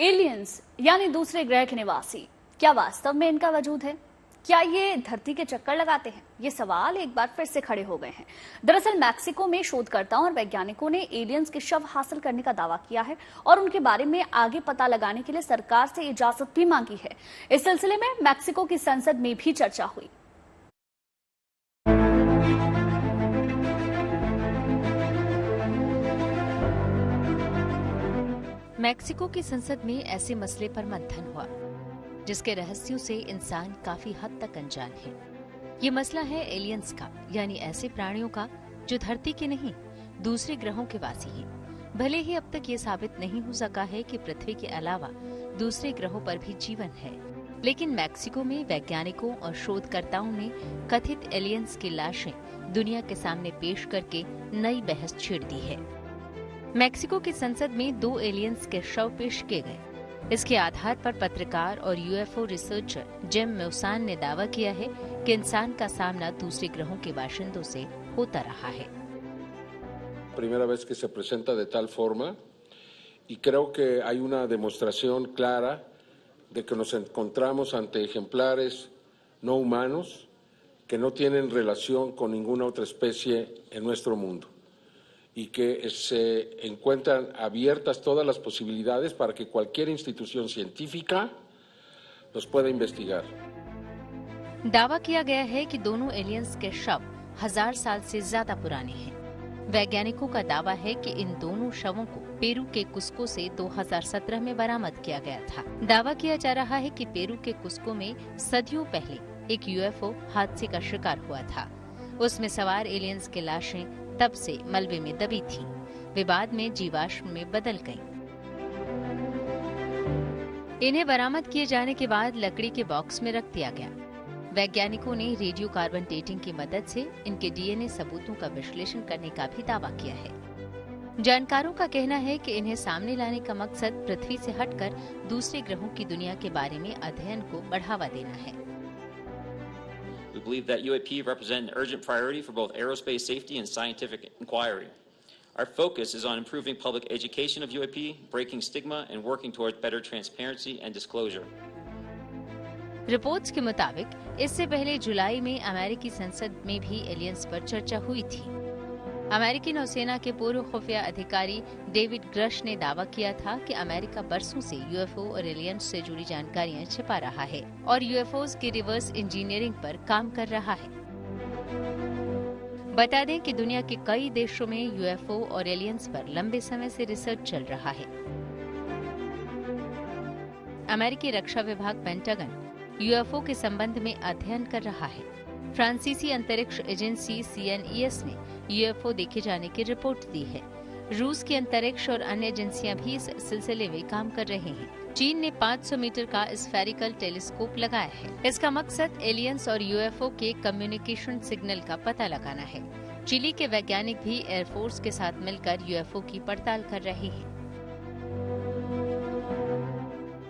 Aliens यानी दूसरे ग्रह के निवासी, क्या वास्तव में इनका वजूद है? क्या ये धरती के चक्कर लगाते हैं? ये सवाल एक बार फिर से खड़े हो गए हैं। दरअसल मैक्सिको में शोधकर्ताओं और वैज्ञानिकों ने एलियंस के शव हासिल करने का दावा किया है और उनके बारे में आगे पता लगाने के लिए सरकार से इजाजत भी मांगी है। इस सिलसिले में मैक्सिको की संसद में भी चर्चा हुई। मैक्सिको की संसद में ऐसे मसले पर मंथन हुआ जिसके रहस्यों से इंसान काफी हद तक अनजान है। ये मसला है एलियंस का, यानी ऐसे प्राणियों का जो धरती के नहीं दूसरे ग्रहों के वासी हैं। भले ही अब तक ये साबित नहीं हो सका है कि पृथ्वी के अलावा दूसरे ग्रहों पर भी जीवन है, लेकिन मैक्सिको में वैज्ञानिकों और शोधकर्ताओं ने कथित एलियंस की लाशें दुनिया के सामने पेश करके नई बहस छेड़ दी है। मैक्सिको की संसद में 2 एलियंस के शव पेश किए गए। इसके आधार पर पत्रकार और यूएफओ रिसर्चर जेम म्यूसान ने दावा किया है कि इंसान का सामना दूसरे ग्रहों के बाशिंदों से होता रहा है। Primera vez que se presenta de tal forma y creo que hay una demostración clara de que nos encontramos ante ejemplares no humanos que no tienen relación con ninguna otra especie en nuestro mundo y que se encuentran abiertas todas las posibilidades para que cualquier institución científica los pueda investigar. दावा किया गया है कि दोनों aliens के शव 1000 साल से ज्यादा पुराने हैं। वैज्ञानिकों का दावा है कि इन दोनों शवों को पेरू के कुस्को से 2017 में बरामद किया गया था। दावा किया जा रहा है कि पेरू के कुस्को में सदियों पहले एक यूएफओ हादसे का शिकार हुआ था। उसमें सवार एलियंस की लाशें तब से मलबे में दबी थीं। वे बाद में जीवाश्म में बदल गईं। इन्हें बरामद किए जाने के बाद लकड़ी के बॉक्स में रख दिया गया। वैज्ञानिकों ने रेडियो कार्बन डेटिंग की मदद से इनके डीएनए सबूतों का विश्लेषण करने का भी दावा किया है। जानकारों का कहना है कि इन्हें सामने लाने का मकसद पृथ्वी से हटकर दूसरे ग्रहों की दुनिया के बारे में अध्ययन को बढ़ावा देना है। We believe that UAP represent an urgent priority for both aerospace safety and scientific inquiry. Our focus is on improving public education of UAP, breaking stigma, and working towards better transparency and disclosure. Reports के मुताबिक इससे पहले जुलाई में अमेरिकी संसद में भी aliens पर चर्चा हुई थी। अमेरिकी नौसेना के पूर्व खुफिया अधिकारी डेविड ग्रश ने दावा किया था कि अमेरिका बरसों से यूएफओ और एलियंस से जुड़ी जानकारियां छिपा रहा है और यूएफओज की रिवर्स इंजीनियरिंग पर काम कर रहा है। बता दें कि दुनिया के कई देशों में यूएफओ और एलियंस पर लंबे समय से रिसर्च चल रहा है। अमेरिकी रक्षा विभाग पेंटागन यूएफओ के संबंध में अध्ययन कर रहा है। फ्रांसीसी अंतरिक्ष एजेंसी CNES ने यूएफओ देखे जाने की रिपोर्ट दी है। रूस की अंतरिक्ष और अन्य एजेंसियां भी इस सिलसिले में काम कर रहे हैं। चीन ने 500 मीटर का स्फेरिकल टेलीस्कोप लगाया है। इसका मकसद एलियंस और यूएफओ के कम्युनिकेशन सिग्नल का पता लगाना है। चिली के वैज्ञानिक भी एयरफोर्स के साथ मिलकर यूएफओ की पड़ताल कर रहे हैं।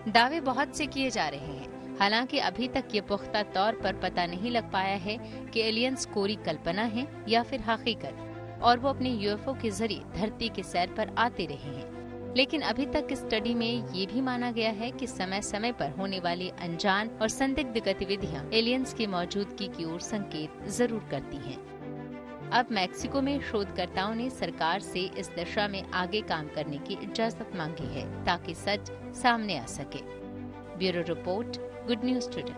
दावे बहुत से किए जा रहे हैं, हालांकि अभी तक ये पुख्ता तौर पर पता नहीं लग पाया है कि एलियंस कोरी कल्पना है या फिर हकीकत, और वो अपने यूएफओ के जरिए धरती के सैर पर आते रहे हैं। लेकिन अभी तक इस स्टडी में ये भी माना गया है कि समय समय पर होने वाली अनजान और संदिग्ध गतिविधियां एलियंस की मौजूदगी की ओर संकेत जरूर करती हैं। अब मैक्सिको में शोधकर्ताओं ने सरकार से इस दिशा में आगे काम करने की इजाजत मांगी है ताकि सच सामने आ सके। Bureau report, good news today.